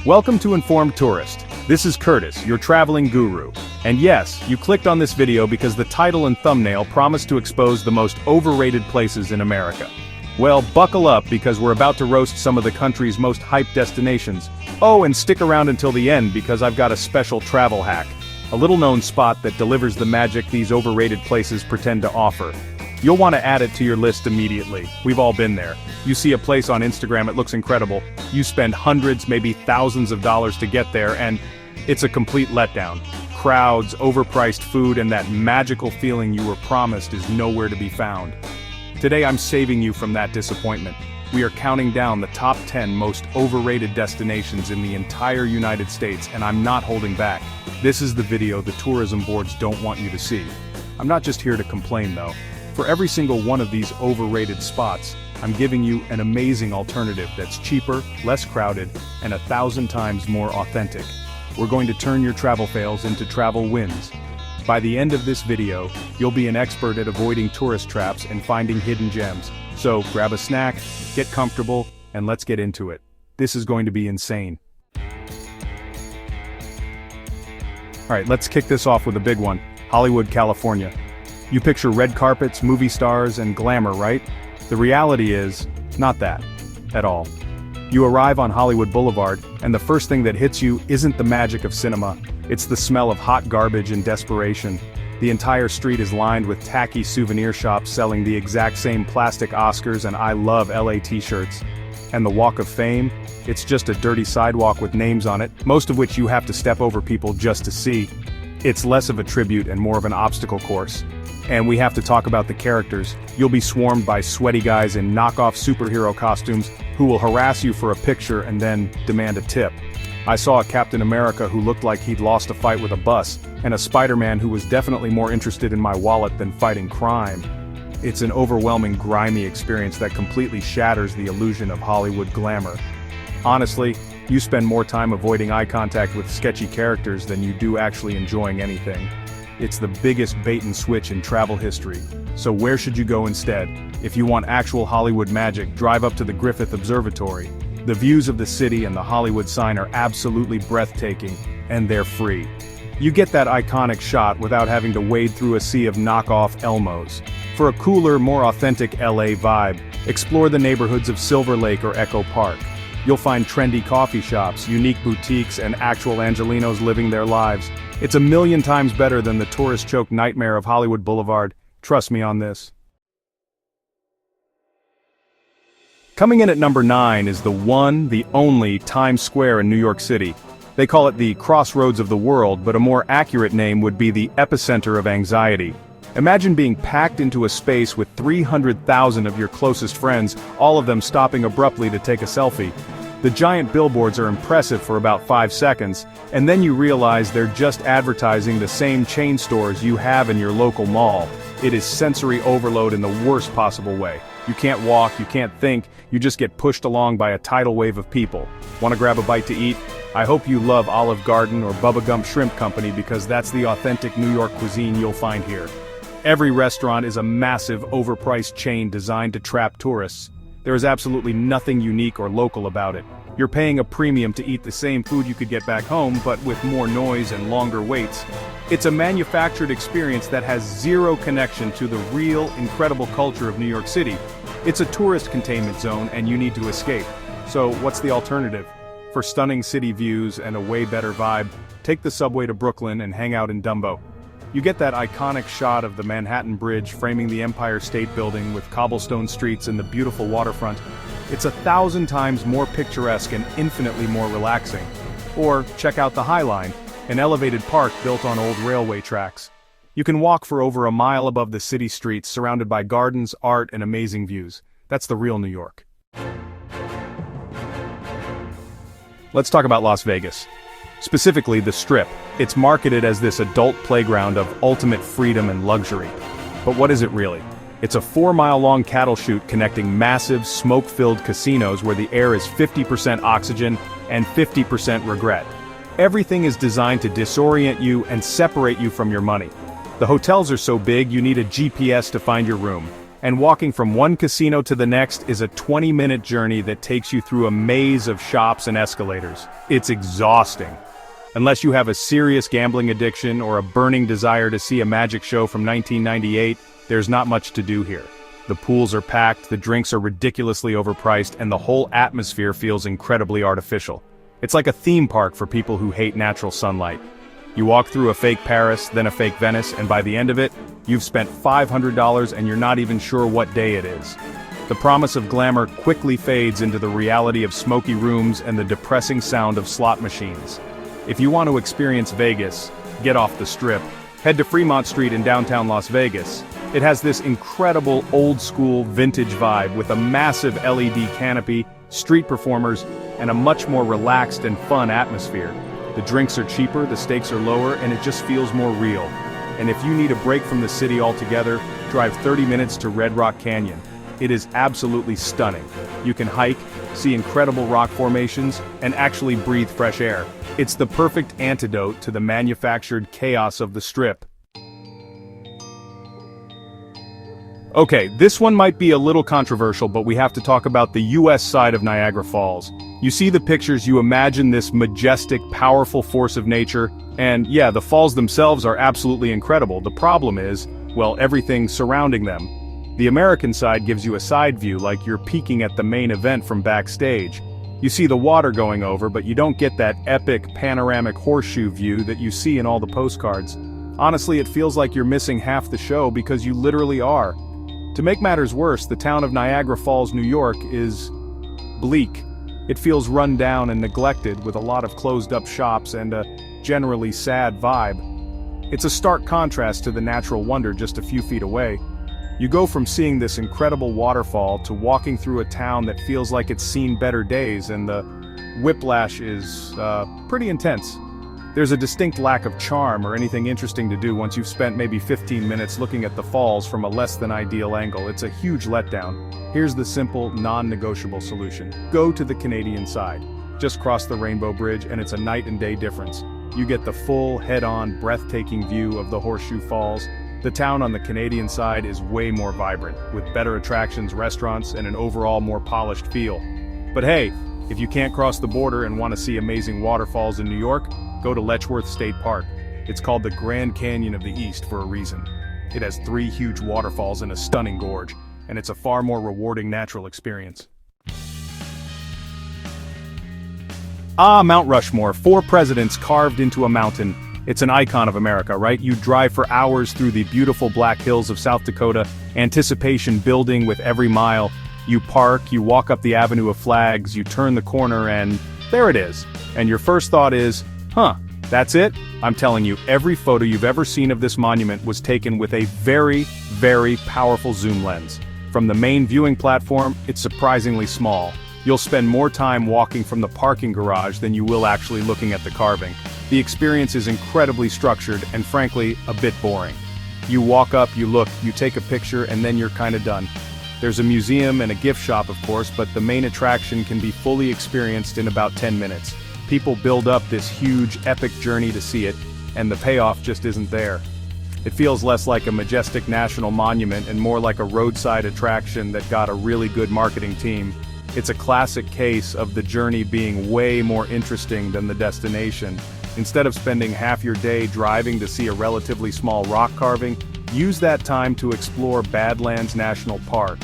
Welcome to Informed Tourist. This is Curtis, your traveling guru. And yes, you clicked on this video because the title and thumbnail promise to expose the most overrated places in America. Well, buckle up because we're about to roast some of the country's most hyped destinations. Oh, and stick around until the end because I've got a special travel hack. A little-known spot that delivers the magic these overrated places pretend to offer. You'll want to add it to your list immediately. We've all been there. You see a place on Instagram, it looks incredible. You spend hundreds, maybe thousands of dollars to get there, and it's a complete letdown. Crowds, overpriced food, and that magical feeling you were promised is nowhere to be found. Today I'm saving you from that disappointment. We are counting down the top 10 most overrated destinations in the entire United States, and I'm not holding back. This is the video the tourism boards don't want you to see. I'm not just here to complain though. For every single one of these overrated spots, I'm giving you an amazing alternative that's cheaper, less crowded, and 1,000 times more authentic. We're going to turn your travel fails into travel wins. By the end of this video, you'll be an expert at avoiding tourist traps and finding hidden gems. So grab a snack, get comfortable, and let's get into it. This is going to be insane. Alright, let's kick this off with a big one. Hollywood, California. You picture red carpets, movie stars, and glamour, right? The reality is, not that. At all. You arrive on Hollywood Boulevard, and the first thing that hits you isn't the magic of cinema. It's the smell of hot garbage and desperation. The entire street is lined with tacky souvenir shops selling the exact same plastic Oscars and I Love LA t-shirts. And the Walk of Fame? It's just a dirty sidewalk with names on it, most of which you have to step over people just to see. It's less of a tribute and more of an obstacle course. And we have to talk about the characters. You'll be swarmed by sweaty guys in knockoff superhero costumes who will harass you for a picture and then demand a tip. I saw a Captain America who looked like he'd lost a fight with a bus, and a Spider-Man who was definitely more interested in my wallet than fighting crime. It's an overwhelming, grimy experience that completely shatters the illusion of Hollywood glamour. Honestly, you spend more time avoiding eye contact with sketchy characters than you do actually enjoying anything. It's the biggest bait and switch in travel history. So where should you go instead? If you want actual Hollywood magic, drive up to the Griffith Observatory. The views of the city and the Hollywood sign are absolutely breathtaking, and they're free. You get that iconic shot without having to wade through a sea of knockoff Elmos. For a cooler, more authentic LA vibe, explore the neighborhoods of Silver Lake or Echo Park. You'll find trendy coffee shops, unique boutiques, and actual Angelenos living their lives. It's 1,000,000 times better than the tourist-choked nightmare of Hollywood Boulevard. Trust me on this. Coming in at number 9 is the one, the only Times Square in New York City. They call it the crossroads of the world, but a more accurate name would be the epicenter of anxiety. Imagine being packed into a space with 300,000 of your closest friends, all of them stopping abruptly to take a selfie. The giant billboards are impressive for about 5 seconds, and then you realize they're just advertising the same chain stores you have in your local mall. It is sensory overload in the worst possible way. You can't walk, you can't think, you just get pushed along by a tidal wave of people. Want to grab a bite to eat? I hope you love Olive Garden or Bubba Gump Shrimp Company because that's the authentic New York cuisine you'll find here. Every restaurant is a massive, overpriced chain designed to trap tourists. There is absolutely nothing unique or local about it. You're paying a premium to eat the same food you could get back home, but with more noise and longer waits. It's a manufactured experience that has zero connection to the real, incredible culture of New York City. It's a tourist containment zone and you need to escape. So what's the alternative? For stunning city views and a way better vibe, take the subway to Brooklyn and hang out in Dumbo. You get that iconic shot of the Manhattan Bridge framing the Empire State Building with cobblestone streets and the beautiful waterfront. It's 1,000 times more picturesque and infinitely more relaxing. Or check out the High Line, an elevated park built on old railway tracks. You can walk for over a mile above the city streets surrounded by gardens, art, and amazing views. That's the real New York. Let's talk about Las Vegas. Specifically, the Strip. It's marketed as this adult playground of ultimate freedom and luxury. But what is it really? It's a 4-mile-long cattle chute connecting massive, smoke-filled casinos where the air is 50% oxygen and 50% regret. Everything is designed to disorient you and separate you from your money. The hotels are so big you need a GPS to find your room. And walking from one casino to the next is a 20-minute journey that takes you through a maze of shops and escalators. It's exhausting. Unless you have a serious gambling addiction or a burning desire to see a magic show from 1998, there's not much to do here. The pools are packed, the drinks are ridiculously overpriced, and the whole atmosphere feels incredibly artificial. It's like a theme park for people who hate natural sunlight. You walk through a fake Paris, then a fake Venice, and by the end of it, you've spent $500 and you're not even sure what day it is. The promise of glamour quickly fades into the reality of smoky rooms and the depressing sound of slot machines. If you want to experience Vegas, get off the Strip. Head to Fremont Street in downtown Las Vegas. It has this incredible old-school vintage vibe with a massive LED canopy, street performers, and a much more relaxed and fun atmosphere. The drinks are cheaper, the stakes are lower, and it just feels more real. And if you need a break from the city altogether, drive 30 minutes to Red Rock Canyon. It is absolutely stunning. You can hike, see incredible rock formations, and actually breathe fresh air. It's the perfect antidote to the manufactured chaos of the Strip. Okay, this one might be a little controversial, but we have to talk about the US side of Niagara Falls. You see the pictures, you imagine this majestic, powerful force of nature, and yeah, the falls themselves are absolutely incredible. The problem is, well, everything surrounding them. The American side gives you a side view like you're peeking at the main event from backstage. You see the water going over, but you don't get that epic panoramic horseshoe view that you see in all the postcards. Honestly, it feels like you're missing half the show because you literally are. To make matters worse, the town of Niagara Falls, New York is bleak. It feels run down and neglected with a lot of closed-up shops and a generally sad vibe. It's a stark contrast to the natural wonder just a few feet away. You go from seeing this incredible waterfall to walking through a town that feels like it's seen better days, and the whiplash is pretty intense. There's a distinct lack of charm or anything interesting to do once you've spent maybe 15 minutes looking at the falls from a less than ideal angle. It's a huge letdown. Here's the simple, non-negotiable solution. Go to the Canadian side. Just cross the Rainbow Bridge and it's a night and day difference. You get the full, head-on, breathtaking view of the Horseshoe Falls. The town on the Canadian side is way more vibrant, with better attractions, restaurants, and an overall more polished feel. But hey, if you can't cross the border and want to see amazing waterfalls in New York, go to Letchworth State Park. It's called the Grand Canyon of the East for a reason. It has 3 huge waterfalls in a stunning gorge, and it's a far more rewarding natural experience. Mount Rushmore, 4 presidents carved into a mountain. It's an icon of America, right? You drive for hours through the beautiful Black Hills of South Dakota, anticipation building with every mile. You park, you walk up the Avenue of Flags, you turn the corner, and there it is. And your first thought is, that's it? I'm telling you, every photo you've ever seen of this monument was taken with a very, very powerful zoom lens. From the main viewing platform, it's surprisingly small. You'll spend more time walking from the parking garage than you will actually looking at the carving. The experience is incredibly structured and frankly, a bit boring. You walk up, you look, you take a picture, and then you're kinda done. There's a museum and a gift shop, of course, but the main attraction can be fully experienced in about 10 minutes. People build up this huge, epic journey to see it, and the payoff just isn't there. It feels less like a majestic national monument and more like a roadside attraction that got a really good marketing team. It's a classic case of the journey being way more interesting than the destination. Instead of spending half your day driving to see a relatively small rock carving, use that time to explore Badlands National Park.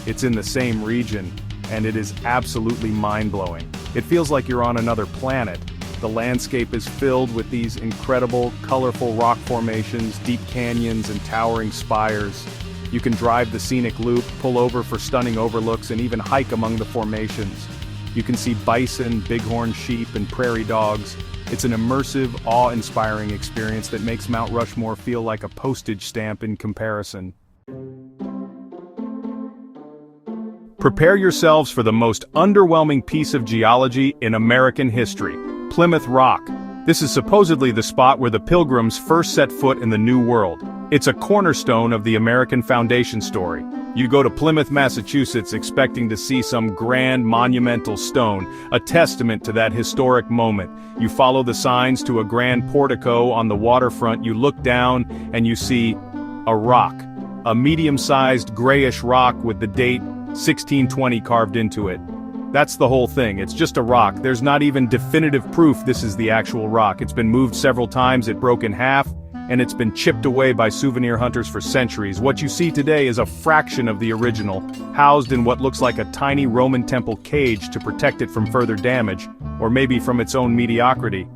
It's in the same region, and it is absolutely mind-blowing. It feels like you're on another planet. The landscape is filled with these incredible, colorful rock formations, deep canyons, and towering spires. You can drive the scenic loop, pull over for stunning overlooks, and even hike among the formations. You can see bison, bighorn sheep, and prairie dogs. It's an immersive, awe-inspiring experience that makes Mount Rushmore feel like a postage stamp in comparison. Prepare yourselves for the most underwhelming piece of geology in American history, Plymouth Rock. This is supposedly the spot where the Pilgrims first set foot in the New World. It's a cornerstone of the American foundation story. You go to Plymouth, Massachusetts expecting to see some grand monumental stone, a testament to that historic moment. You follow the signs to a grand portico on the waterfront, you look down and you see a rock. a medium-sized grayish rock with the date 1620 carved into it. That's the whole thing, it's just a rock. There's not even definitive proof this is the actual rock. It's been moved several times, it broke in half, and it's been chipped away by souvenir hunters for centuries. What you see today is a fraction of the original, housed in what looks like a tiny Roman temple cage to protect it from further damage, or maybe from its own mediocrity.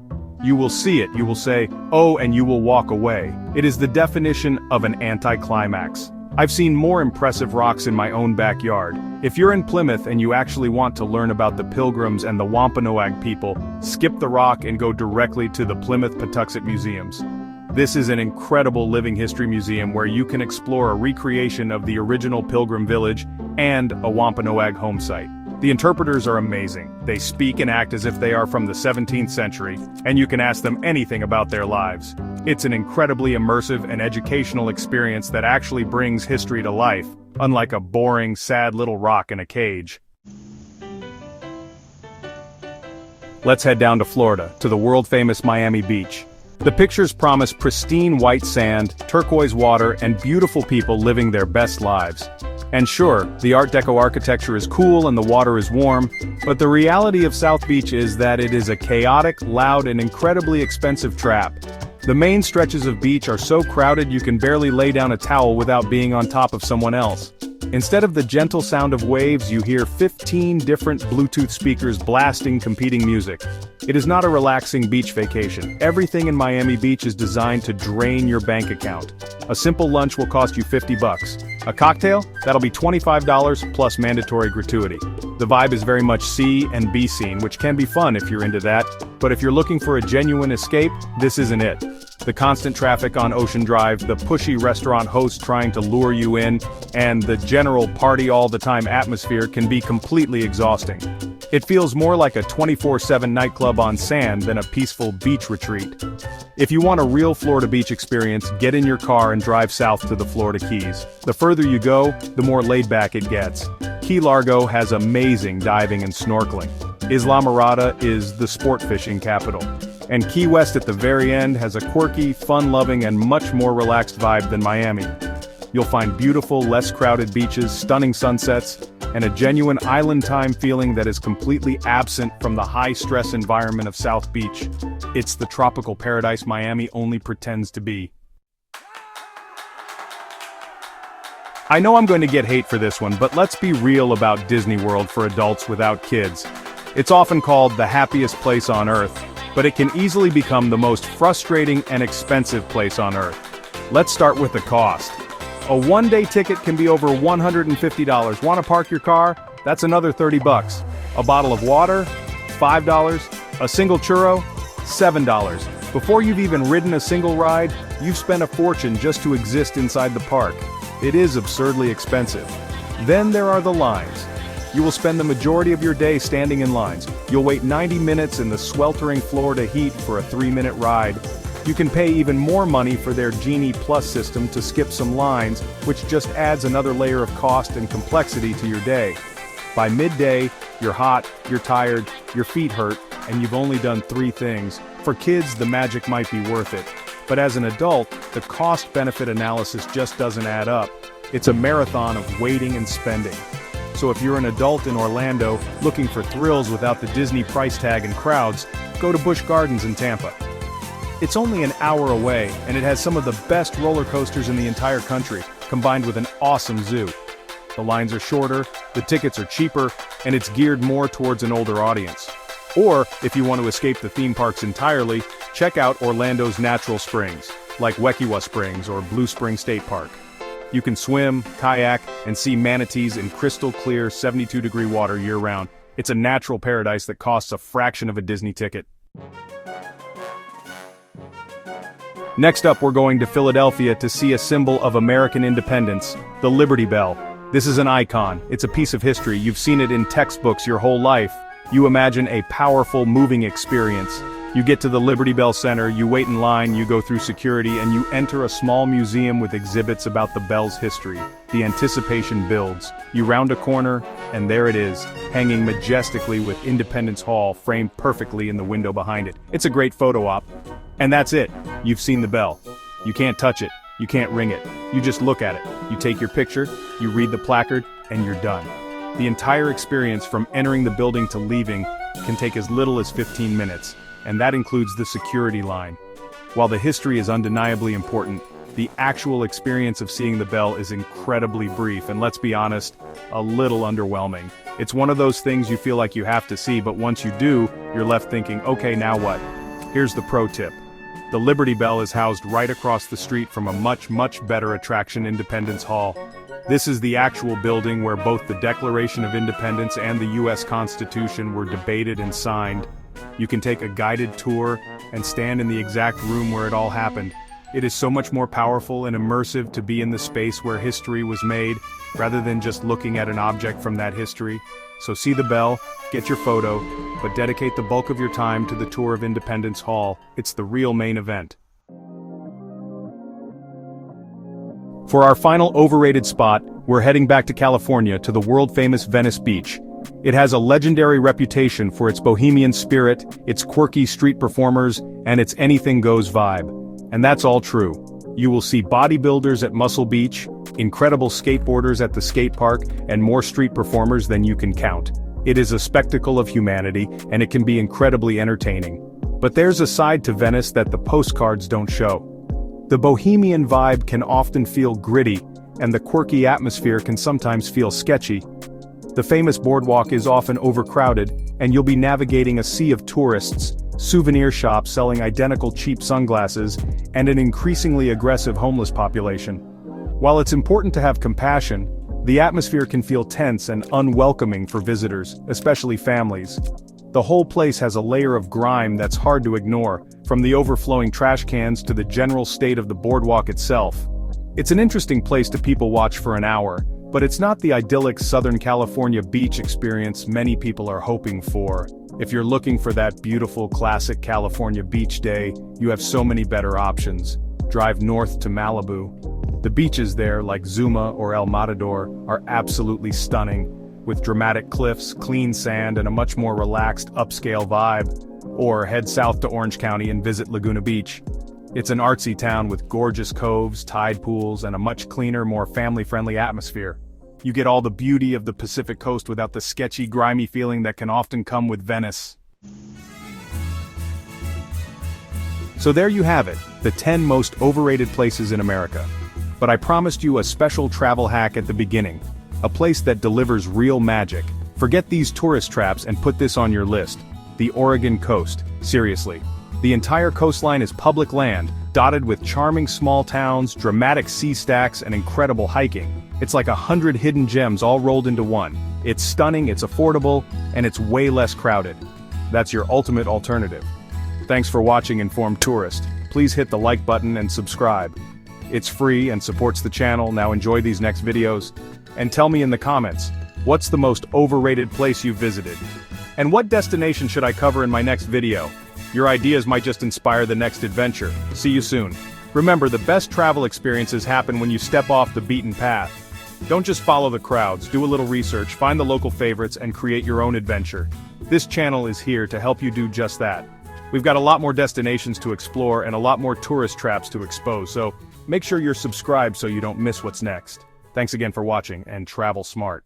You will see it, you will say, "Oh," and you will walk away. It is the definition of an anticlimax. I've seen more impressive rocks in my own backyard. If you're in Plymouth and you actually want to learn about the Pilgrims and the Wampanoag people, skip the rock and go directly to the Plymouth Patuxent Museums. This is an incredible living history museum where you can explore a recreation of the original Pilgrim village and a Wampanoag home site. The interpreters are amazing. They speak and act as if they are from the 17th century, and you can ask them anything about their lives. It's an incredibly immersive and educational experience that actually brings history to life, unlike a boring, sad little rock in a cage. Let's head down to Florida, to the world-famous Miami Beach. The pictures promise pristine white sand, turquoise water, and beautiful people living their best lives. And sure, the Art Deco architecture is cool and the water is warm, but the reality of South Beach is that it is a chaotic, loud, and incredibly expensive trap. The main stretches of beach are so crowded you can barely lay down a towel without being on top of someone else. Instead of the gentle sound of waves, you hear 15 different Bluetooth speakers blasting competing music. It is not a relaxing beach vacation. Everything in Miami Beach is designed to drain your bank account. A simple lunch will cost you $50. A cocktail? That'll be $25 plus mandatory gratuity. The vibe is very much see and be seen, which can be fun if you're into that, but if you're looking for a genuine escape, this isn't it. The constant traffic on Ocean Drive, the pushy restaurant host trying to lure you in, and the general party-all-the-time atmosphere can be completely exhausting. It feels more like a 24/7 nightclub on sand than a peaceful beach retreat. If you want a real Florida beach experience, get in your car and drive south to the Florida Keys. The further you go, the more laid-back it gets. Key Largo has amazing diving and snorkeling. Islamorada is the sport fishing capital. And Key West at the very end has a quirky, fun-loving, and much more relaxed vibe than Miami. You'll find beautiful, less crowded beaches, stunning sunsets, and a genuine island time feeling that is completely absent from the high-stress environment of South Beach. It's the tropical paradise Miami only pretends to be. I know I'm going to get hate for this one, but let's be real about Disney World for adults without kids. It's often called the happiest place on Earth, but it can easily become the most frustrating and expensive place on Earth. Let's start with the cost. A one-day ticket can be over $150. Want to park your car? That's another $30. A bottle of water? $5. A single churro? $7. Before you've even ridden a single ride, you've spent a fortune just to exist inside the park. It is absurdly expensive. Then there are the lines. You will spend the majority of your day standing in lines. You'll wait 90 minutes in the sweltering Florida heat for a 3-minute ride. You can pay even more money for their Genie Plus system to skip some lines, which just adds another layer of cost and complexity to your day. By midday, you're hot, you're tired, your feet hurt, and you've only done 3 things. For kids, the magic might be worth it. But as an adult, the cost-benefit analysis just doesn't add up. It's a marathon of waiting and spending. So if you're an adult in Orlando looking for thrills without the Disney price tag and crowds, go to Busch Gardens in Tampa. It's only an hour away, and it has some of the best roller coasters in the entire country, combined with an awesome zoo. The lines are shorter, the tickets are cheaper, and it's geared more towards an older audience. Or, if you want to escape the theme parks entirely, check out Orlando's natural springs, like Wekiwa Springs or Blue Spring State Park. You can swim, kayak, and see manatees in crystal-clear 72-degree water year-round. It's a natural paradise that costs a fraction of a Disney ticket. Next up, we're going to Philadelphia to see a symbol of American independence, the Liberty Bell. This is an icon. It's a piece of history. You've seen it in textbooks your whole life. You imagine a powerful, moving experience. You get to the Liberty Bell Center, you wait in line, you go through security, and you enter a small museum with exhibits about the bell's history. The anticipation builds. You round a corner, and there it is, hanging majestically with Independence Hall framed perfectly in the window behind it. It's a great photo op. And that's it. You've seen the bell. You can't touch it. You can't ring it. You just look at it. You take your picture, you read the placard, and you're done. The entire experience from entering the building to leaving can take as little as 15 minutes, and that includes the security line. While the history is undeniably important, the actual experience of seeing the bell is incredibly brief and, let's be honest, a little underwhelming. It's one of those things you feel like you have to see, but once you do, you're left thinking, okay, now what? Here's the pro tip. The Liberty Bell is housed right across the street from a much better attraction, Independence Hall. This is the actual building where both the Declaration of Independence and the U.S. Constitution were debated and signed. You can take a guided tour and stand in the exact room where it all happened. It is so much more powerful and immersive to be in the space where history was made, rather than just looking at an object from that history. So see the bell, get your photo, but dedicate the bulk of your time to the tour of Independence Hall. It's the real main event. For our final overrated spot, we're heading back to California to the world-famous Venice Beach. It has a legendary reputation for its bohemian spirit, its quirky street performers, and its anything-goes vibe. And that's all true. You will see bodybuilders at Muscle Beach, incredible skateboarders at the skate park, and more street performers than you can count. It is a spectacle of humanity, and it can be incredibly entertaining. But there's a side to Venice that the postcards don't show. The bohemian vibe can often feel gritty, and the quirky atmosphere can sometimes feel sketchy. The famous boardwalk is often overcrowded, and you'll be navigating a sea of tourists, souvenir shops selling identical cheap sunglasses, and an increasingly aggressive homeless population. While it's important to have compassion, the atmosphere can feel tense and unwelcoming for visitors, especially families. The whole place has a layer of grime that's hard to ignore, from the overflowing trash cans to the general state of the boardwalk itself. It's an interesting place to people watch for an hour, but it's not the idyllic Southern California beach experience many people are hoping for. If you're looking for that beautiful classic California beach day, you have so many better options. Drive north to Malibu. The beaches there, like Zuma or El Matador, are absolutely stunning, with dramatic cliffs, clean sand, and a much more relaxed, upscale vibe. Or head south to Orange County and visit Laguna Beach. It's an artsy town with gorgeous coves, tide pools, and a much cleaner, more family-friendly atmosphere. You get all the beauty of the Pacific Coast without the sketchy, grimy feeling that can often come with Venice. So there you have it, the 10 most overrated places in America. But I promised you a special travel hack at the beginning. A place that delivers real magic. Forget these tourist traps and put this on your list. The Oregon coast. Seriously. The entire coastline is public land, dotted with charming small towns, dramatic sea stacks, and incredible hiking. It's like 100 hidden gems all rolled into one. It's stunning, it's affordable, and it's way less crowded. That's your ultimate alternative. Thanks for watching Informed Tourist. Please hit the like button and subscribe. It's free and supports the channel. Now enjoy these next videos. And tell me in the comments, what's the most overrated place you've visited? And what destination should I cover in my next video? Your ideas might just inspire the next adventure. See you soon. Remember, the best travel experiences happen when you step off the beaten path. Don't just follow the crowds, do a little research, find the local favorites, and create your own adventure. This channel is here to help you do just that. We've got a lot more destinations to explore and a lot more tourist traps to expose, so make sure you're subscribed so you don't miss what's next. Thanks again for watching, and travel smart.